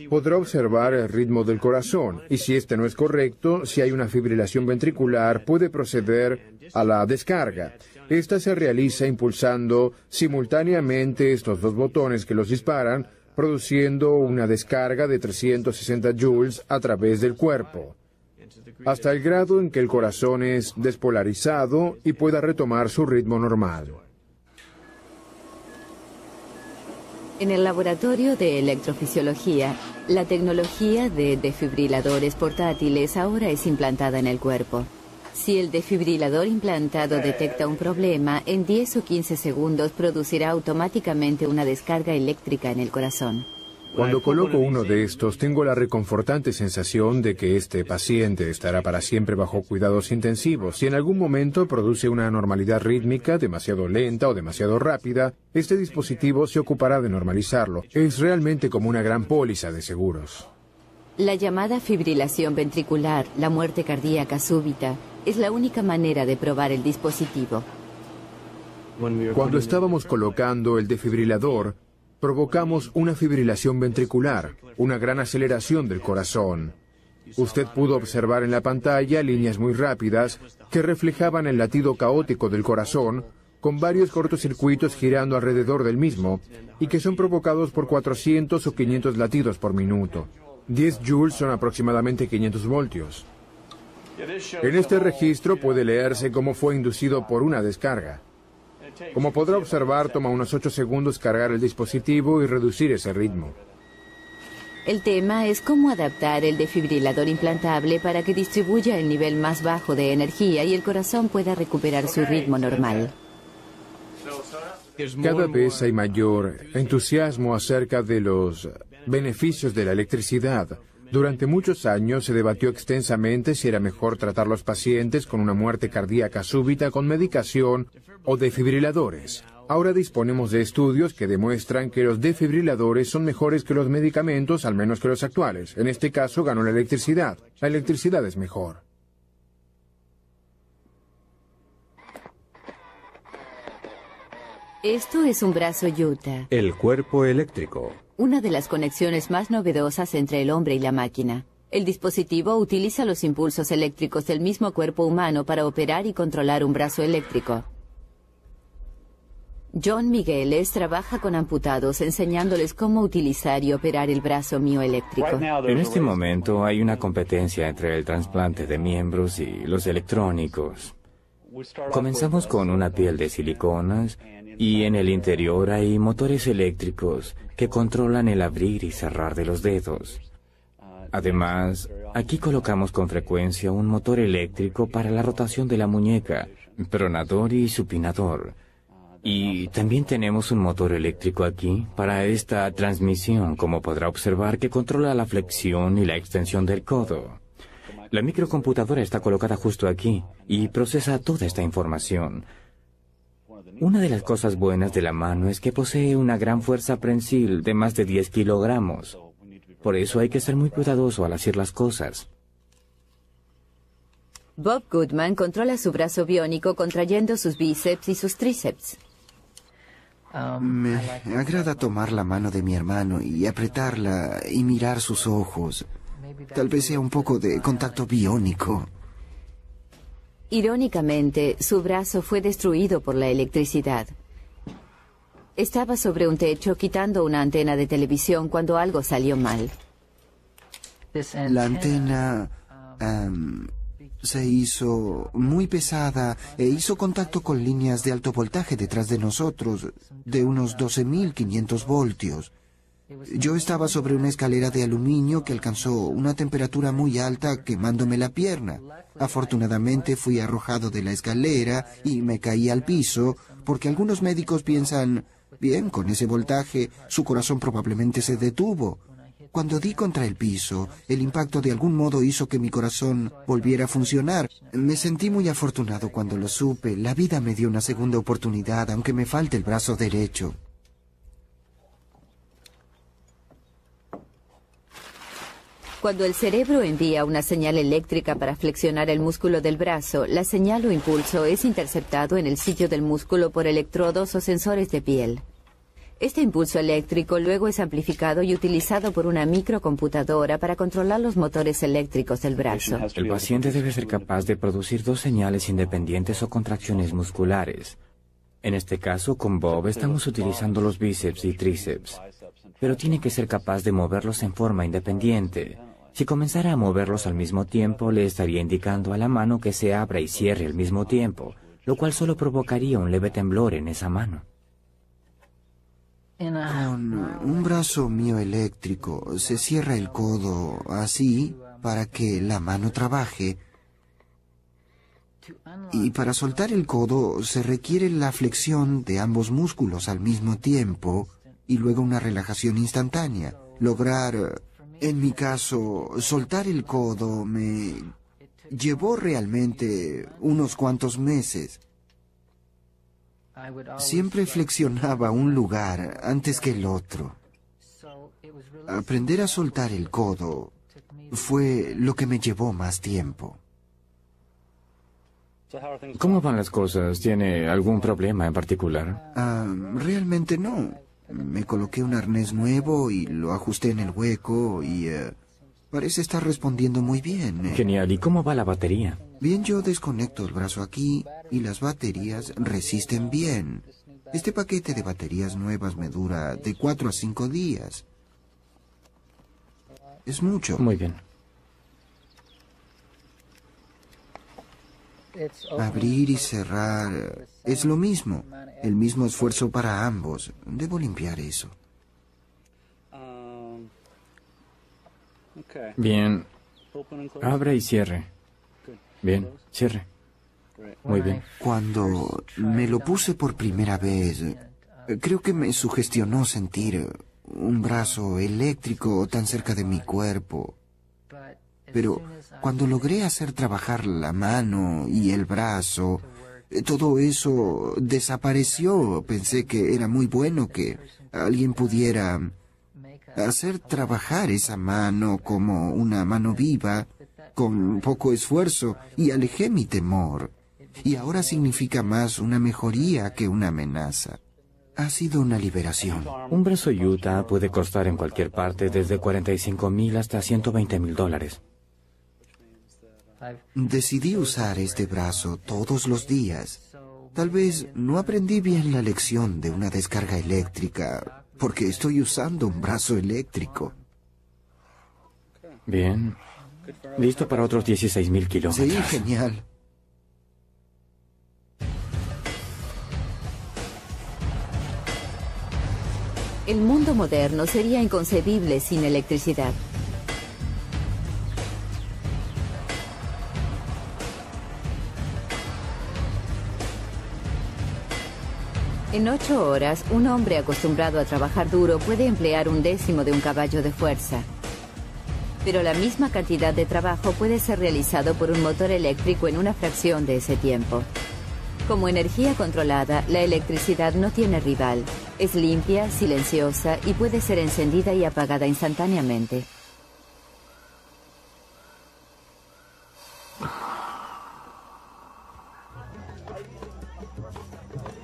Podrá observar el ritmo del corazón y si este no es correcto, si hay una fibrilación ventricular, puede proceder a la descarga. Esta se realiza impulsando simultáneamente estos dos botones que los disparan, produciendo una descarga de 360 joules a través del cuerpo, hasta el grado en que el corazón es despolarizado y pueda retomar su ritmo normal. En el laboratorio de electrofisiología, la tecnología de desfibriladores portátiles ahora es implantada en el cuerpo. Si el desfibrilador implantado detecta un problema, en 10 o 15 segundos producirá automáticamente una descarga eléctrica en el corazón. Cuando coloco uno de estos, tengo la reconfortante sensación de que este paciente estará para siempre bajo cuidados intensivos. Si en algún momento produce una anormalidad rítmica demasiado lenta o demasiado rápida, este dispositivo se ocupará de normalizarlo. Es realmente como una gran póliza de seguros. La llamada fibrilación ventricular, la muerte cardíaca súbita, es la única manera de probar el dispositivo. Cuando estábamos colocando el desfibrilador, provocamos una fibrilación ventricular, una gran aceleración del corazón. Usted pudo observar en la pantalla líneas muy rápidas que reflejaban el latido caótico del corazón, con varios cortocircuitos girando alrededor del mismo, y que son provocados por 400 o 500 latidos por minuto. 10 joules son aproximadamente 500 voltios. En este registro puede leerse cómo fue inducido por una descarga. Como podrá observar, toma unos 8 segundos cargar el dispositivo y reducir ese ritmo. El tema es cómo adaptar el desfibrilador implantable para que distribuya el nivel más bajo de energía y el corazón pueda recuperar su ritmo normal. Cada vez hay mayor entusiasmo acerca de los beneficios de la electricidad. Durante muchos años se debatió extensamente si era mejor tratar a los pacientes con una muerte cardíaca súbita con medicación o desfibriladores. Ahora disponemos de estudios que demuestran que los desfibriladores son mejores que los medicamentos, al menos que los actuales. En este caso ganó la electricidad. La electricidad es mejor. Esto es un brazo Utah. El cuerpo eléctrico. Una de las conexiones más novedosas entre el hombre y la máquina. El dispositivo utiliza los impulsos eléctricos del mismo cuerpo humano para operar y controlar un brazo eléctrico. John Migueles trabaja con amputados enseñándoles cómo utilizar y operar el brazo mioeléctrico. En este momento hay una competencia entre el trasplante de miembros y los electrónicos. Comenzamos con una piel de siliconas y en el interior hay motores eléctricos que controlan el abrir y cerrar de los dedos. Además, aquí colocamos con frecuencia un motor eléctrico para la rotación de la muñeca, pronador y supinador. Y también tenemos un motor eléctrico aquí para esta transmisión, como podrá observar, que controla la flexión y la extensión del codo. La microcomputadora está colocada justo aquí y procesa toda esta información. Una de las cosas buenas de la mano es que posee una gran fuerza prensil de más de 10 kilogramos. Por eso hay que ser muy cuidadoso al hacer las cosas. Bob Goodman controla su brazo biónico contrayendo sus bíceps y sus tríceps. Me agrada tomar la mano de mi hermano y apretarla y mirar sus ojos. Tal vez sea un poco de contacto biónico. Irónicamente, su brazo fue destruido por la electricidad. Estaba sobre un techo quitando una antena de televisión cuando algo salió mal. La antena se hizo muy pesada e hizo contacto con líneas de alto voltaje detrás de nosotros, de unos 12.500 voltios. Yo estaba sobre una escalera de aluminio que alcanzó una temperatura muy alta quemándome la pierna. Afortunadamente fui arrojado de la escalera y me caí al piso porque algunos médicos piensan, bien, con ese voltaje su corazón probablemente se detuvo. Cuando di contra el piso, el impacto de algún modo hizo que mi corazón volviera a funcionar. Me sentí muy afortunado cuando lo supe. La vida me dio una segunda oportunidad, aunque me falte el brazo derecho. Cuando el cerebro envía una señal eléctrica para flexionar el músculo del brazo, la señal o impulso es interceptado en el sitio del músculo por electrodos o sensores de piel. Este impulso eléctrico luego es amplificado y utilizado por una microcomputadora para controlar los motores eléctricos del brazo. El paciente debe ser capaz de producir dos señales independientes o contracciones musculares. En este caso, con Bob, estamos utilizando los bíceps y tríceps, pero tiene que ser capaz de moverlos en forma independiente. Si comenzara a moverlos al mismo tiempo, le estaría indicando a la mano que se abra y cierre al mismo tiempo, lo cual solo provocaría un leve temblor en esa mano. Con un brazo mioeléctrico se cierra el codo así para que la mano trabaje. Y para soltar el codo se requiere la flexión de ambos músculos al mismo tiempo y luego una relajación instantánea. Lograr, en mi caso, soltar el codo me llevó realmente unos cuantos meses. Siempre flexionaba un lugar antes que el otro. Aprender a soltar el codo fue lo que me llevó más tiempo. ¿Cómo van las cosas? ¿Tiene algún problema en particular? Realmente no. Me coloqué un arnés nuevo y lo ajusté en el hueco y parece estar respondiendo muy bien. Genial. ¿Y cómo va la batería? Bien, yo desconecto el brazo aquí y las baterías resisten bien. Este paquete de baterías nuevas me dura de 4 a 5 días. Es mucho. Muy bien. Abrir y cerrar es lo mismo. El mismo esfuerzo para ambos. Debo limpiar eso. Bien. Abra y cierre. Bien, cierre. Muy bien. Cuando me lo puse por primera vez, creo que me sugestionó sentir un brazo eléctrico tan cerca de mi cuerpo. Pero cuando logré hacer trabajar la mano y el brazo, todo eso desapareció. Pensé que era muy bueno que alguien pudiera hacer trabajar esa mano como una mano viva, con poco esfuerzo, y alejé mi temor. Y ahora significa más una mejoría que una amenaza. Ha sido una liberación. Un brazo Utah puede costar en cualquier parte desde $45,000 hasta $120,000. Decidí usar este brazo todos los días. Tal vez no aprendí bien la lección de una descarga eléctrica, porque estoy usando un brazo eléctrico. Bien. Listo para otros 16,000 kilómetros. Sí, genial. El mundo moderno sería inconcebible sin electricidad. En 8 horas, un hombre acostumbrado a trabajar duro puede emplear 1/10 de un caballo de fuerza. Pero la misma cantidad de trabajo puede ser realizado por un motor eléctrico en una fracción de ese tiempo. Como energía controlada, la electricidad no tiene rival. Es limpia, silenciosa y puede ser encendida y apagada instantáneamente.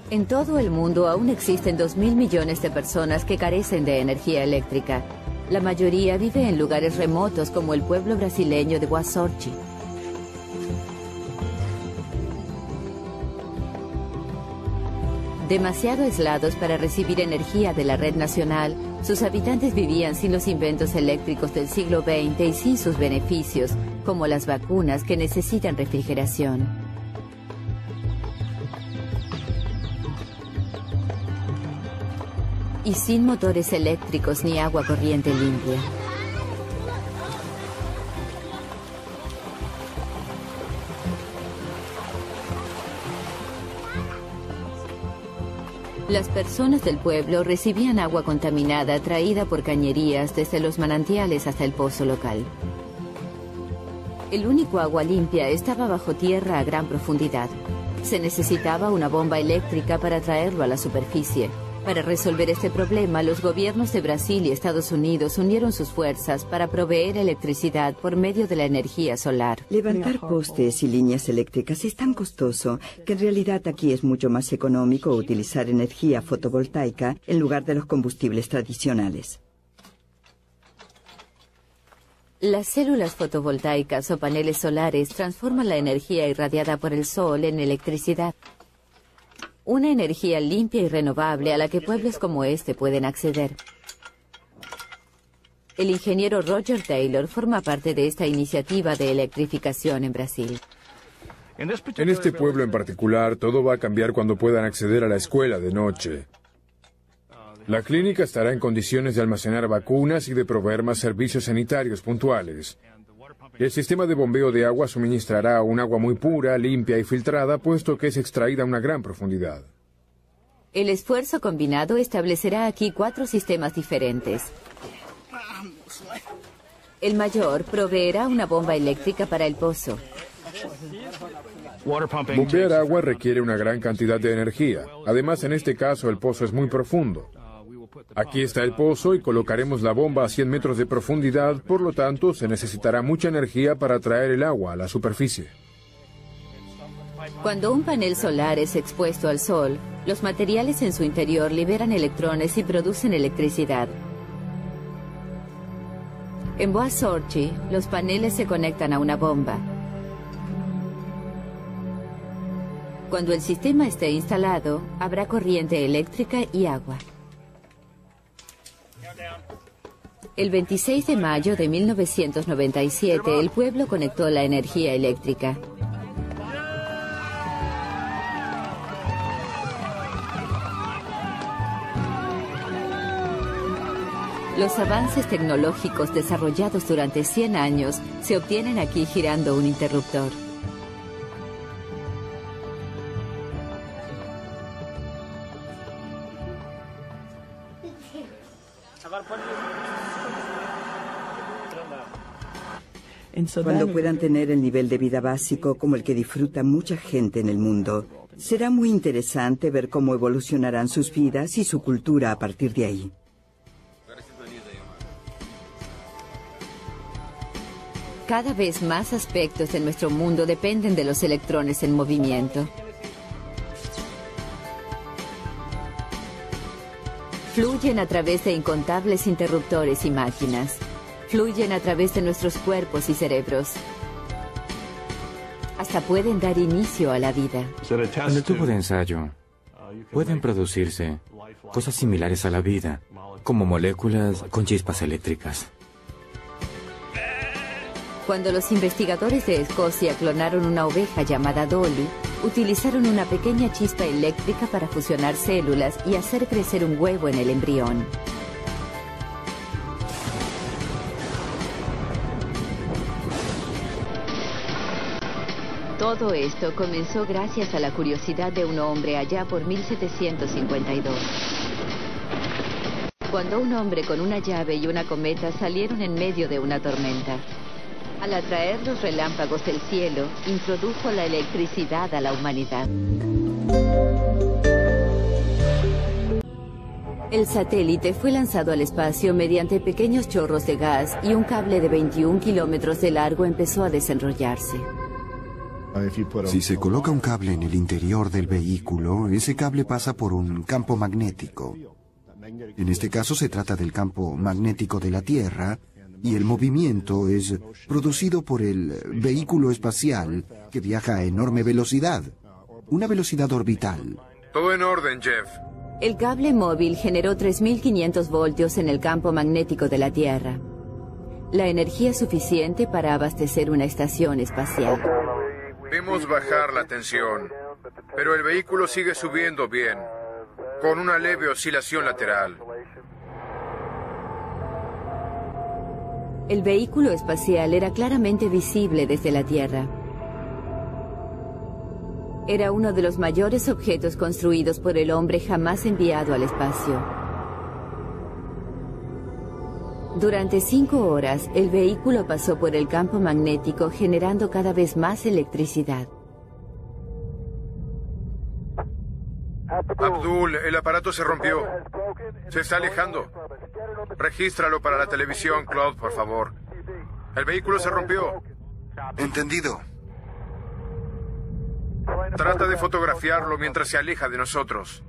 En todo el mundo aún existen 2.000 millones de personas que carecen de energía eléctrica. La mayoría vive en lugares remotos como el pueblo brasileño de Boa Sorte. Demasiado aislados para recibir energía de la red nacional, sus habitantes vivían sin los inventos eléctricos del siglo XX y sin sus beneficios, como las vacunas que necesitan refrigeración. Y sin motores eléctricos ni agua corriente limpia. Las personas del pueblo recibían agua contaminada traída por cañerías desde los manantiales hasta el pozo local. El único agua limpia estaba bajo tierra a gran profundidad. Se necesitaba una bomba eléctrica para traerlo a la superficie. Para resolver este problema, los gobiernos de Brasil y Estados Unidos unieron sus fuerzas para proveer electricidad por medio de la energía solar. Levantar postes y líneas eléctricas es tan costoso que en realidad aquí es mucho más económico utilizar energía fotovoltaica en lugar de los combustibles tradicionales. Las células fotovoltaicas o paneles solares transforman la energía irradiada por el sol en electricidad. Una energía limpia y renovable a la que pueblos como este pueden acceder. El ingeniero Roger Taylor forma parte de esta iniciativa de electrificación en Brasil. En este pueblo en particular, todo va a cambiar cuando puedan acceder a la escuela de noche. La clínica estará en condiciones de almacenar vacunas y de proveer más servicios sanitarios puntuales. El sistema de bombeo de agua suministrará un agua muy pura, limpia y filtrada, puesto que es extraída a una gran profundidad. El esfuerzo combinado establecerá aquí 4 sistemas diferentes. El mayor proveerá una bomba eléctrica para el pozo. Bombear agua requiere una gran cantidad de energía. Además, en este caso, el pozo es muy profundo. Aquí está el pozo y colocaremos la bomba a 100 metros de profundidad, por lo tanto, se necesitará mucha energía para traer el agua a la superficie. Cuando un panel solar es expuesto al sol, los materiales en su interior liberan electrones y producen electricidad. En Boa Sorte, los paneles se conectan a una bomba. Cuando el sistema esté instalado, habrá corriente eléctrica y agua. El 26 de mayo de 1997, el pueblo conectó la energía eléctrica. Los avances tecnológicos desarrollados durante 100 años se obtienen aquí girando un interruptor. Cuando puedan tener el nivel de vida básico como el que disfruta mucha gente en el mundo, será muy interesante ver cómo evolucionarán sus vidas y su cultura a partir de ahí. Cada vez más aspectos de nuestro mundo dependen de los electrones en movimiento. Fluyen a través de incontables interruptores y máquinas. Fluyen a través de nuestros cuerpos y cerebros. Hasta pueden dar inicio a la vida. En el tubo de ensayo pueden producirse cosas similares a la vida, como moléculas con chispas eléctricas. Cuando los investigadores de Escocia clonaron una oveja llamada Dolly, utilizaron una pequeña chispa eléctrica para fusionar células y hacer crecer un huevo en el embrión. Todo esto comenzó gracias a la curiosidad de un hombre allá por 1752. Cuando un hombre con una llave y una cometa salieron en medio de una tormenta. Al atraer los relámpagos del cielo, introdujo la electricidad a la humanidad. El satélite fue lanzado al espacio mediante pequeños chorros de gas y un cable de 21 kilómetros de largo empezó a desenrollarse. Si se coloca un cable en el interior del vehículo, ese cable pasa por un campo magnético. En este caso se trata del campo magnético de la Tierra, y el movimiento es producido por el vehículo espacial que viaja a enorme velocidad, una velocidad orbital. Todo en orden, Jeff. El cable móvil generó 3.500 voltios en el campo magnético de la Tierra. La energía suficiente para abastecer una estación espacial. Vimos bajar la tensión, pero el vehículo sigue subiendo bien, con una leve oscilación lateral. El vehículo espacial era claramente visible desde la Tierra. Era uno de los mayores objetos construidos por el hombre jamás enviado al espacio. Durante 5 horas, el vehículo pasó por el campo magnético generando cada vez más electricidad. Abdul, el aparato se rompió. Se está alejando. Regístralo para la televisión, Claude, por favor. El vehículo se rompió. Entendido. Trata de fotografiarlo mientras se aleja de nosotros.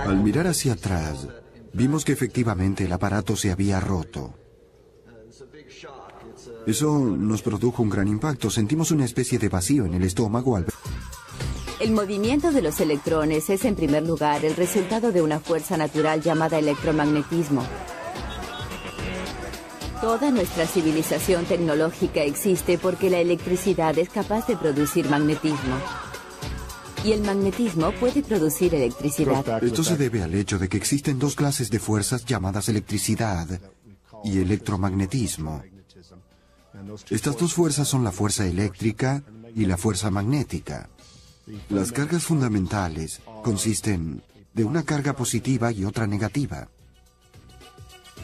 Al mirar hacia atrás, vimos que efectivamente el aparato se había roto. Eso nos produjo un gran impacto. Sentimos una especie de vacío en el estómago al ver. El movimiento de los electrones es, en primer lugar, el resultado de una fuerza natural llamada electromagnetismo. Toda nuestra civilización tecnológica existe porque la electricidad es capaz de producir magnetismo. Y el magnetismo puede producir electricidad. Esto se debe al hecho de que existen dos clases de fuerzas llamadas electricidad y electromagnetismo. Estas dos fuerzas son la fuerza eléctrica y la fuerza magnética. Las cargas fundamentales consisten de una carga positiva y otra negativa.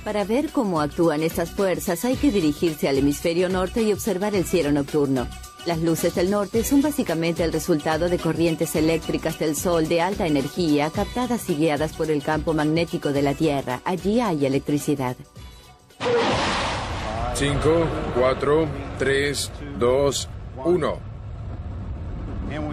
Para ver cómo actúan estas fuerzas hay que dirigirse al hemisferio norte y observar el cielo nocturno. Las luces del norte son básicamente el resultado de corrientes eléctricas del Sol de alta energía captadas y guiadas por el campo magnético de la Tierra. Allí hay electricidad. 5, 4, 3, 2, 1.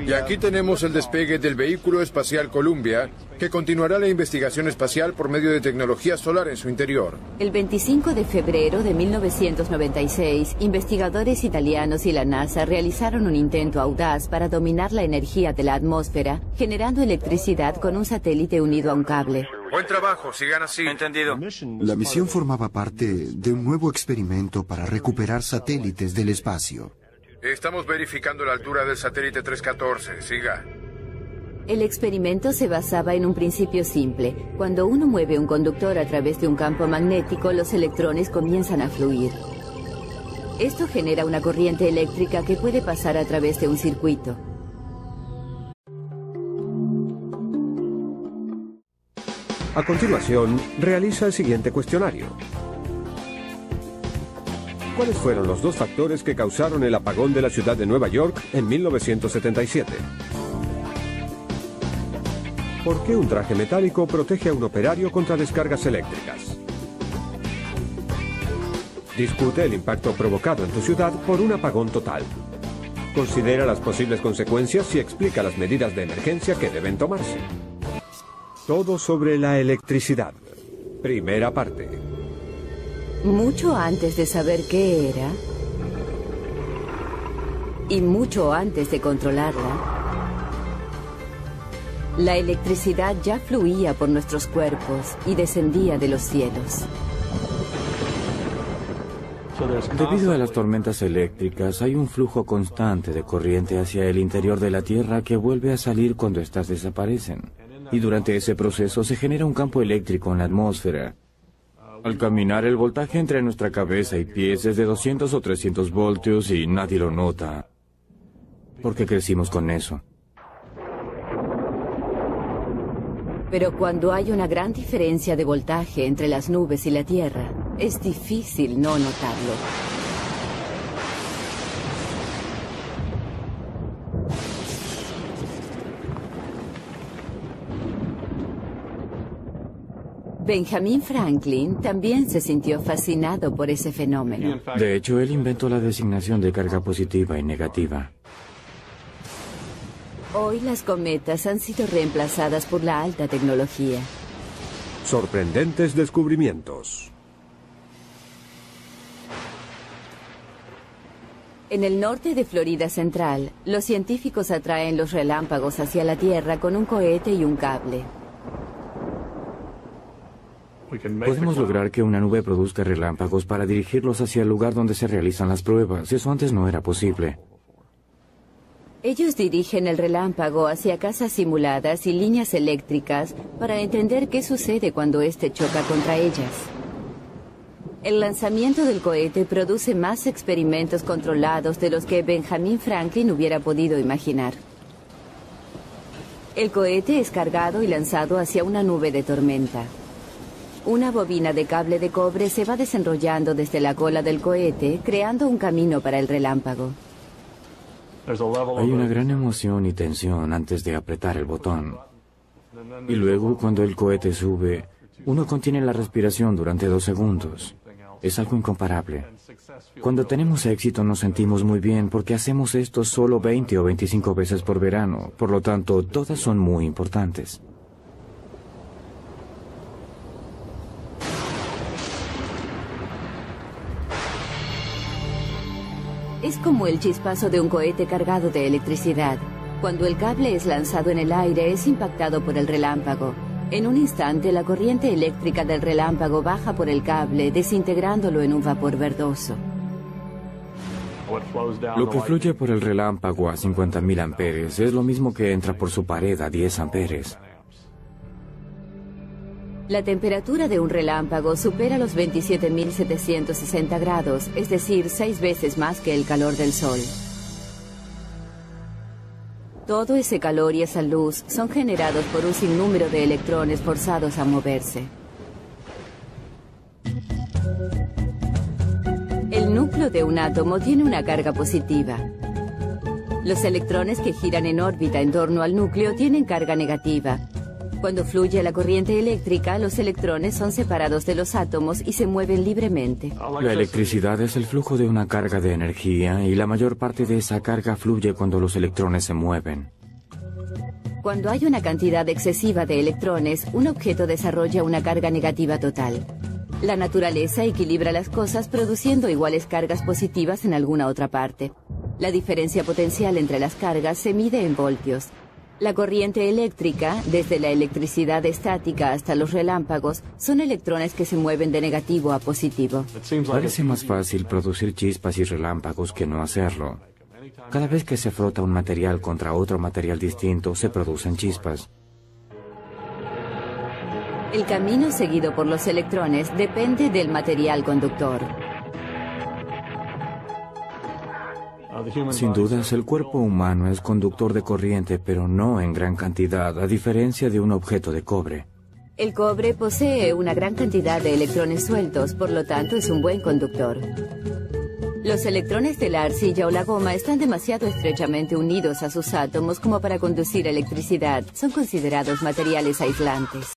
Y aquí tenemos el despegue del vehículo espacial Columbia, que continuará la investigación espacial por medio de tecnología solar en su interior. El 25 de febrero de 1996, investigadores italianos y la NASA realizaron un intento audaz para dominar la energía de la atmósfera, generando electricidad con un satélite unido a un cable. Buen trabajo, sigan así. Entendido. La misión formaba parte de un nuevo experimento para recuperar satélites del espacio. Estamos verificando la altura del satélite 314. Siga. El experimento se basaba en un principio simple. Cuando uno mueve un conductor a través de un campo magnético, los electrones comienzan a fluir. Esto genera una corriente eléctrica que puede pasar a través de un circuito. A continuación, realiza el siguiente cuestionario. ¿Cuáles fueron los 2 factores que causaron el apagón de la ciudad de Nueva York en 1977? ¿Por qué un traje metálico protege a un operario contra descargas eléctricas? Discute el impacto provocado en tu ciudad por un apagón total. Considera las posibles consecuencias y explica las medidas de emergencia que deben tomarse. Todo sobre la electricidad. Primera parte. Mucho antes de saber qué era, y mucho antes de controlarla, la electricidad ya fluía por nuestros cuerpos y descendía de los cielos. Debido a las tormentas eléctricas, hay un flujo constante de corriente hacia el interior de la Tierra que vuelve a salir cuando éstas desaparecen. Y durante ese proceso se genera un campo eléctrico en la atmósfera. Al caminar, el voltaje entre nuestra cabeza y pies es de 200 o 300 voltios y nadie lo nota, porque crecimos con eso. Pero cuando hay una gran diferencia de voltaje entre las nubes y la Tierra, es difícil no notarlo. Benjamin Franklin también se sintió fascinado por ese fenómeno. De hecho, él inventó la designación de carga positiva y negativa. Hoy las cometas han sido reemplazadas por la alta tecnología. Sorprendentes descubrimientos. En el norte de Florida Central, los científicos atraen los relámpagos hacia la Tierra con un cohete y un cable. Podemos lograr que una nube produzca relámpagos para dirigirlos hacia el lugar donde se realizan las pruebas. Eso antes no era posible. Ellos dirigen el relámpago hacia casas simuladas y líneas eléctricas para entender qué sucede cuando éste choca contra ellas. El lanzamiento del cohete produce más experimentos controlados de los que Benjamin Franklin hubiera podido imaginar. El cohete es cargado y lanzado hacia una nube de tormenta. Una bobina de cable de cobre se va desenrollando desde la cola del cohete, creando un camino para el relámpago. Hay una gran emoción y tensión antes de apretar el botón. Y luego, cuando el cohete sube, uno contiene la respiración durante 2 segundos. Es algo incomparable. Cuando tenemos éxito nos sentimos muy bien porque hacemos esto solo 20 o 25 veces por verano. Por lo tanto, todas son muy importantes. Es como el chispazo de un cohete cargado de electricidad. Cuando el cable es lanzado en el aire, es impactado por el relámpago. En un instante, la corriente eléctrica del relámpago baja por el cable, desintegrándolo en un vapor verdoso. Lo que fluye por el relámpago a 50.000 amperes es lo mismo que entra por su pared a 10 amperes. La temperatura de un relámpago supera los 27.760 grados, es decir, 6 veces más que el calor del Sol. Todo ese calor y esa luz son generados por un sinnúmero de electrones forzados a moverse. El núcleo de un átomo tiene una carga positiva. Los electrones que giran en órbita en torno al núcleo tienen carga negativa. Cuando fluye la corriente eléctrica, los electrones son separados de los átomos y se mueven libremente. La electricidad es el flujo de una carga de energía y la mayor parte de esa carga fluye cuando los electrones se mueven. Cuando hay una cantidad excesiva de electrones, un objeto desarrolla una carga negativa total. La naturaleza equilibra las cosas produciendo iguales cargas positivas en alguna otra parte. La diferencia potencial entre las cargas se mide en voltios. La corriente eléctrica, desde la electricidad estática hasta los relámpagos, son electrones que se mueven de negativo a positivo. Parece más fácil producir chispas y relámpagos que no hacerlo. Cada vez que se frota un material contra otro material distinto, se producen chispas. El camino seguido por los electrones depende del material conductor. Sin dudas, el cuerpo humano es conductor de corriente, pero no en gran cantidad, a diferencia de un objeto de cobre. El cobre posee una gran cantidad de electrones sueltos, por lo tanto es un buen conductor. Los electrones de la arcilla o la goma están demasiado estrechamente unidos a sus átomos como para conducir electricidad. Son considerados materiales aislantes.